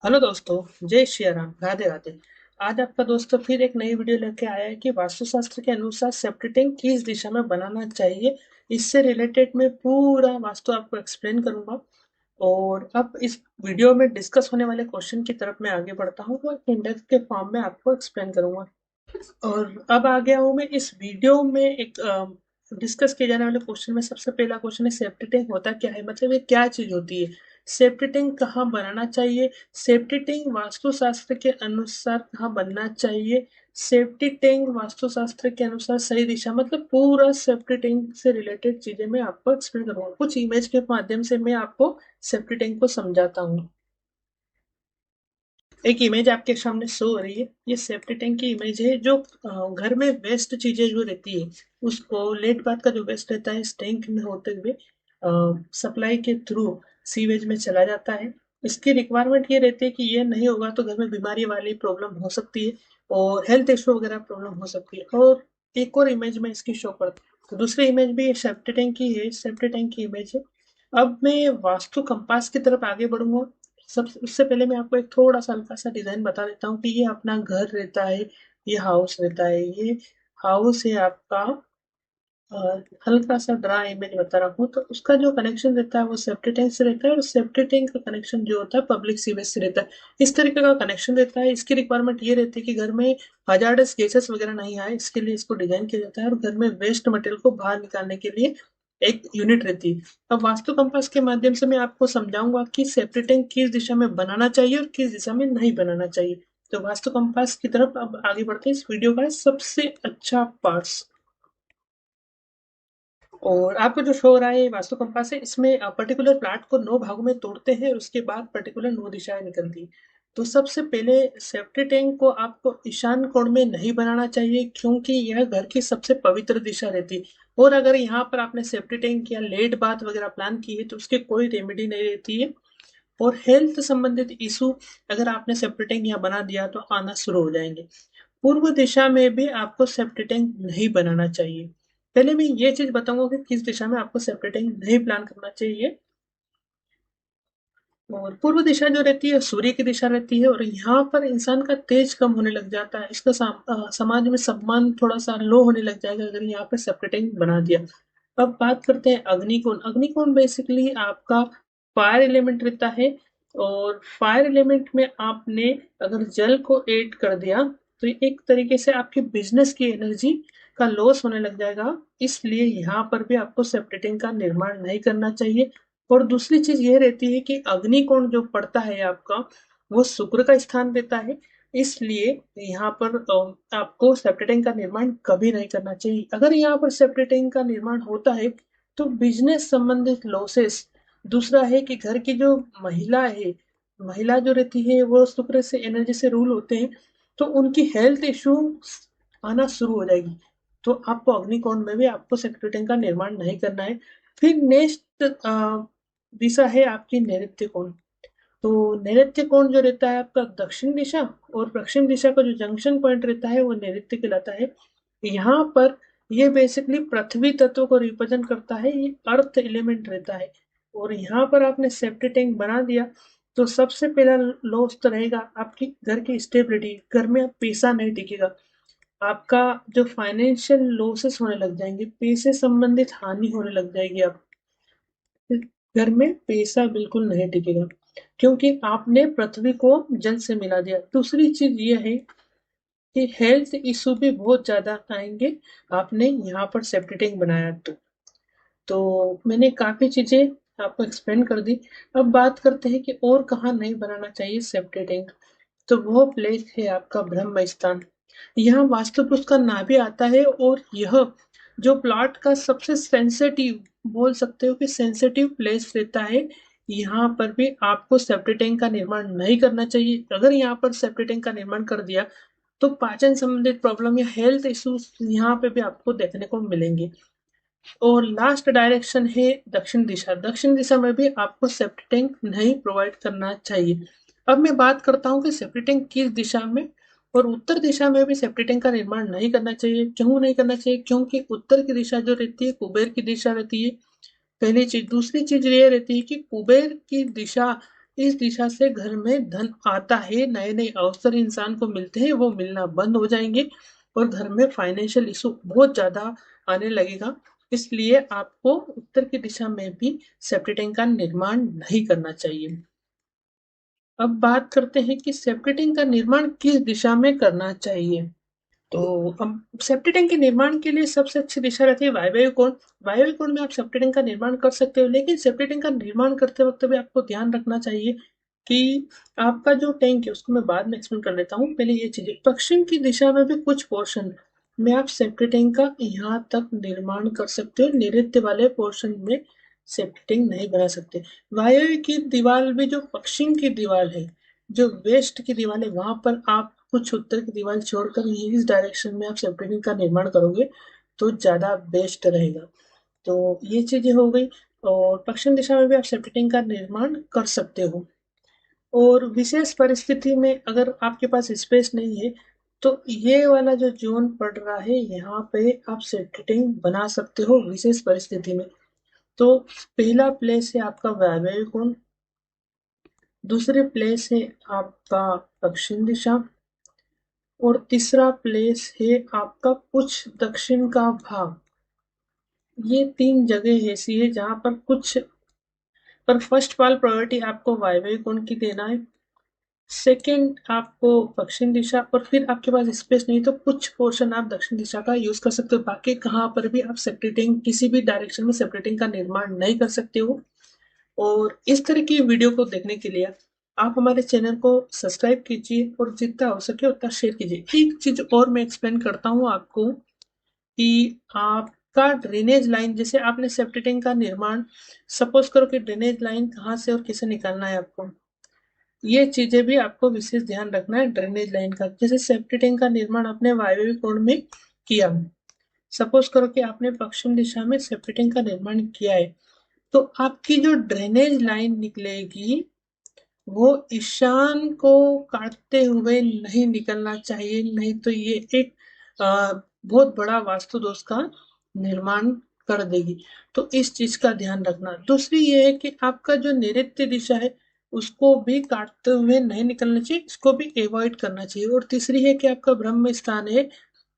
Hello दोस्तों, जय श्री राम, राधे राधे। आज आपका दोस्तों फिर एक नई वीडियो लेके आया है कि वास्तुशास्त्र के अनुसार सेप्टी टैंक किस दिशा में बनाना चाहिए। इससे रिलेटेड मैं पूरा वास्तु आपको एक्सप्लेन करूंगा। और अब इस वीडियो में डिस्कस होने वाले क्वेश्चन की तरफ मैं आगे बढ़ता हूँ, वो इंडेक्स के फॉर्म में आपको एक्सप्लेन करूंगा। और अब आ गया हूँ मैं इस वीडियो में एक डिस्कस किए जाने वाले क्वेश्चन में। सबसे पहला क्वेश्चन है, सेफ्टी टैंक होता क्या है, मतलब ये क्या चीज होती है। सेफ्टी टैंक कहाँ बनाना चाहिए। सेफ्टी टैंक वास्तुशास्त्र के अनुसार कहाँ बनना चाहिए। सेफ्टी टैंक वास्तुशास्त्र के अनुसार सही दिशा, मतलब पूरा सेफ्टी टैंक से रिलेटेड चीजें मैं आपको एक्सप्लेन करूंगा। कुछ इमेज के माध्यम से मैं आपको सेफ्टी टैंक को समझाता हूँ। एक इमेज आपके सामने शो हो रही है, ये सेफ्टी टैंक की इमेज है। जो घर में वेस्ट चीजें जो रहती है, उसको लेट बात का जो वेस्ट रहता है इस टैंक में होते हुए सप्लाई के थ्रू सीवेज में चला जाता है। इसकी रिक्वायरमेंट ये रहती है कि ये नहीं होगा तो घर में बीमारी वाली प्रॉब्लम हो सकती है और हेल्थ इशू वगैरह प्रॉब्लम हो सकती है। और एक और इमेज में इसकी शो करता हूँ, तो दूसरी इमेज भी सेफ्टी टैंक की है, सेफ्टी टैंक की इमेज है। अब मैं वास्तु कंपास की तरफ आगे बढ़ूंगा। सब उससे पहले मैं आपको एक थोड़ा सा हल्का सा डिजाइन बता देता हूँ कि ये अपना घर रहता है, ये हाउस रहता है, ये हाउस है आपका। अ, हल्का सा ड्रा इमेज बता रहा हूँ, तो उसका जो कनेक्शन रहता है वो सेफ्टी टैंक से रहता है, और सेफ्टी टैंक का कनेक्शन जो होता है पब्लिक सीवेज से रहता है। इस तरीके का कनेक्शन रहता है। इसकी रिक्वायरमेंट ये रहती है कि घर में हजार्डस गैसेस वगैरह नहीं आए, इसके लिए इसको डिजाइन किया जाता है। और घर में वेस्ट मटेरियल को बाहर निकालने के लिए एक यूनिट रहती है। अब वास्तु कंपास के माध्यम से मैं आपको समझाऊंगा कि सेफ्टी टैंक किस दिशा में बनाना चाहिए और किस दिशा में नहीं बनाना चाहिए। तो वास्तु कंपास की तरफ अब आगे बढ़ते हैं। इस वीडियो का सबसे अच्छा पार्ट, और आपको जो शो हो रहा है वास्तु कंपास है, इसमें पर्टिकुलर प्लाट को 9 भागों में तोड़ते हैं और उसके बाद पर्टिकुलर 9 दिशाएं निकलती हैं। तो सबसे पहले सेफ्टी टैंक को आपको ईशान कोण में नहीं बनाना चाहिए, क्योंकि यह घर की सबसे पवित्र दिशा रहती है। और अगर यहाँ पर आपने सेफ्टी टैंक या लेट बाथ वगैरह प्लान की है तो उसकी कोई रेमेडी नहीं रहती है। और हेल्थ संबंधित इशू अगर आपने सेफ्टी टैंक यहाँ बना दिया तो आना शुरू हो जाएंगे। पूर्व दिशा में भी आपको सेफ्टी टैंक नहीं बनाना चाहिए। पहले मैं ये चीज बताऊंगा कि किस दिशा में आपको सेफ्टी टैंक नहीं प्लान करना चाहिए। और पूर्व दिशा जो रहती है सूर्य की दिशा रहती है, और यहाँ पर इंसान का तेज कम होने लग जाता है। इसका समाज में सम्मान थोड़ा सा लो होने लग जाएगा अगर यहाँ पर सेफ्टी टैंक बना दिया। अब बात करते हैं अग्निकोण। अग्निकोण बेसिकली आपका फायर एलिमेंट रहता है, और फायर एलिमेंट में आपने अगर जल को ऐड कर दिया तो एक तरीके से आपकी बिजनेस की एनर्जी का लॉस होने लग जाएगा। इसलिए यहाँ पर भी आपको सेफ्टी टैंक का निर्माण नहीं करना चाहिए। और दूसरी चीज ये रहती है कि अग्निकोण जो पड़ता है आपका, वो शुक्र का स्थान रहता है। इसलिए यहाँ पर आपको सेप्टी टैंक का निर्माण कभी नहीं करना चाहिए। अगर यहाँ पर सेप्टी टैंक का निर्माण होता है तो बिजनेस संबंधित लॉसेस। दूसरा है कि घर की जो महिला है, महिला जो रहती है वो शुक्र से एनर्जी से रूल होते हैं, तो उनकी हेल्थ इशू आना शुरू हो जाएगी। तो आपको अग्निकोण में भी आपको सेप्टी टैंक का निर्माण नहीं करना है। फिर नेक्स्ट दिशा है आपकी नैऋत्य कोण। तो नैऋत्य कोण जो रहता है आपका दक्षिण दिशा, और पश्चिम दिशा का जो जंक्शन पॉइंट रहता है वो नैऋत्य कहलाता है। यहाँ पर ये बेसिकली पृथ्वी तत्व को रिप्रेजेंट करता है, ये अर्थ एलिमेंट रहता है। और यहाँ पर आपने सेफ्टी टैंक बना दिया तो सबसे पहला लॉस तो रहेगा आपकी घर की स्टेबिलिटी। घर में पैसा नहीं टिकेगा, आपका जो फाइनेंशियल लॉसेस होने लग जाएंगे, पैसे संबंधित हानि होने लग जाएगी। आप घर में पैसा बिल्कुल नहीं टिकेगा, क्योंकि आपने पृथ्वी को जल से मिला दिया। दूसरी चीज ये है कि हेल्थ इशू भी बहुत ज्यादा आएंगे आपने यहाँ पर सेफ्टी टैंक बनाया तो मैंने काफी चीजें आपको एक्सप्लेन कर दी। अब बात करते हैं कि और कहाँ नहीं बनाना चाहिए सेफ्टी टैंक। तो वो प्लेस है आपका ब्रह्म स्थान। यहाँ वास्तु पुरुष का नाम भी आता है, और यह जो प्लॉट का सबसे सेंसिटिव, बोल सकते हो कि सेंसिटिव प्लेस रहता है। यहाँ पर भी आपको सेप्टी टैंक का निर्माण नहीं करना चाहिए। अगर यहाँ पर सेप्टी टैंक का निर्माण कर दिया तो पाचन संबंधित प्रॉब्लम या हेल्थ इश्यूज यहाँ पे भी आपको देखने को मिलेंगे। और लास्ट डायरेक्शन है दक्षिण दिशा। दक्षिण दिशा में भी आपको सेप्टी टैंक नहीं प्रोवाइड करना चाहिए। अब मैं बात करता हूँ कि सेप्टी टैंक किस दिशा में। और उत्तर दिशा में भी सेप्टी टैंक का निर्माण नहीं करना चाहिए। क्यों नहीं करना चाहिए? क्योंकि उत्तर की दिशा जो रहती है कुबेर की दिशा रहती है, पहली चीज। दूसरी चीज ये रहती है कि कुबेर की दिशा इस दिशा से घर में धन आता है, नए-नए अवसर इंसान को मिलते हैं, वो मिलना बंद हो जाएँगे और घर में फाइनेंशियल इश्यू बहुत ज़्यादा आने लगेगा। इसलिए आपको उत्तर की दिशा में भी सेप्टी टैंक का निर्माण नहीं करना चाहिए। अब बात करते हैं कि सेप्टी टैंक का निर्माण किस दिशा में करना चाहिए। तो अब सेप्टी टैंक के निर्माण के लिए सबसे अच्छी दिशा रहती है वायव्य कोण। वायव्य कोण में आप सेप्टी टैंक का निर्माण कर सकते हो, लेकिन सेप्टी टैंक का निर्माण करते वक्त भी आपको ध्यान रखना चाहिए कि आपका जो टैंक है उसको मैं बाद में एक्सप्लेन कर देता हूँ। पहले ये चीजें, पश्चिम की दिशा में भी कुछ पोर्शन में आप सेप्टी टैंक का यहाँ तक निर्माण कर सकते हो, नैऋत्य वाले पोर्शन में सेप्टी टैंक नहीं बना सकते। वायव्य की दीवार भी, जो पश्चिम की दीवार है, जो वेस्ट की दीवार है, वहां पर आप कुछ उत्तर की दीवार छोड़कर इस डायरेक्शन में आप सेप्टी टैंक का निर्माण करोगे तो ज्यादा बेस्ट रहेगा। तो ये चीजें हो गई। और पश्चिम दिशा में भी आप सेप्टी टैंक का निर्माण कर सकते हो। और विशेष परिस्थिति में अगर आपके पास स्पेस नहीं है तो ये वाला जो जोन पड़ रहा है यहाँ पे आप सेप्टी टैंक बना सकते हो विशेष परिस्थिति में। तो पहला प्लेस है आपका वायव्य कोण, दूसरे प्लेस है आपका पश्चिम दिशा, और तीसरा प्लेस है आपका कुछ दक्षिण का भाग। ये 3 जगह ऐसी है जहाँ पर कुछ, पर फर्स्ट वाल प्रायोरिटी आपको वायव्य कोण की देना है, सेकंड आपको पश्चिम दिशा, और फिर आपके पास स्पेस नहीं तो कुछ पोर्शन आप दक्षिण दिशा का यूज कर सकते हो। बाकी कहाँ पर भी आप सेप्टी टैंक, किसी भी डायरेक्शन में सेप्टी टैंक का निर्माण नहीं कर सकते हो। और इस तरह की वीडियो को देखने के लिए आप हमारे चैनल को सब्सक्राइब कीजिए और जितना हो सके उतना शेयर कीजिए। एक चीज और मैं एक्सप्लेन करता हूँ आपको कि आपका ड्रेनेज लाइन, जैसे आपने सेप्टी टैंक का निर्माण, सपोज करो कि ड्रेनेज लाइन कहाँ से और कैसे निकालना है आपको, ये चीजें भी आपको विशेष ध्यान रखना है ड्रेनेज लाइन का। जैसे सेप्टी टैंक का निर्माण आपने वायव्य कोण में किया, सपोज करो कि आपने पश्चिम दिशा में सेप्टी टैंक का निर्माण किया है, तो आपकी जो ड्रेनेज लाइन निकलेगी वो ईशान को काटते हुए नहीं निकलना चाहिए, नहीं तो ये एक बहुत बड़ा वास्तु दोष का निर्माण कर देगी। तो इस चीज का ध्यान रखना। दूसरी ये है कि आपका जो नैऋत्य दिशा है उसको भी काटते हुए नहीं निकलना चाहिए, इसको भी अवॉइड करना चाहिए। और तीसरी है कि आपका ब्रह्म स्थान है,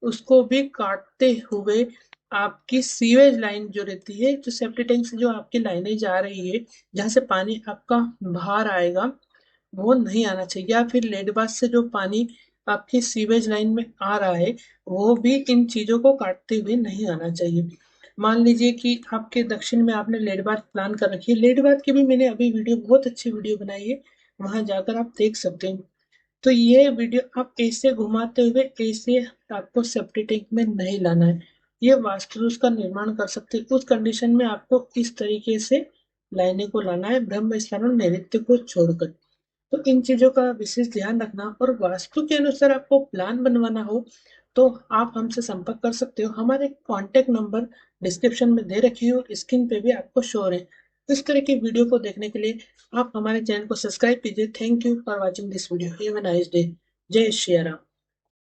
उसको भी काटते हुए आपकी सीवेज लाइन जो रहती है, जो सेप्टी टैंक से जो आपकी लाइनें जा रही है, जहां से पानी आपका बाहर आएगा, वो नहीं आना चाहिए। या फिर लेड बाथ से जो पानी आपकी सीवेज लाइन में आ रहा है वो भी इन चीजों को काटते हुए नहीं आना चाहिए। मान लीजिए कि आपके दक्षिण में आपने लेड बाथ प्लान कर रखी है, लेड बाथ की भी मैंने अभी वीडियो, बहुत अच्छी वीडियो बनाई है, वहां जाकर आप देख सकते हो। तो ये वीडियो आप ऐसे घुमाते हुए ऐसे आपको सेप्टी टैंक में नहीं लाना है, ये वास्तु दोष का निर्माण कर सकते हैं। उस कंडीशन में आपको इस तरीके से लाइने को लाना है, ब्रह्म स्थान और नैऋत्य को छोड़कर। तो इन चीजों का विशेष ध्यान रखना। और वास्तु के अनुसार आपको प्लान बनवाना हो तो आप हमसे संपर्क कर सकते हो। हमारे कांटेक्ट नंबर डिस्क्रिप्शन में दे रखे हो, स्क्रीन पे भी आपको शो हो रहे हैं। इस तरह की वीडियो को देखने के लिए आप हमारे चैनल को सब्सक्राइब कीजिए। Thank you for watching this video. Have a nice day. जय श्री राम।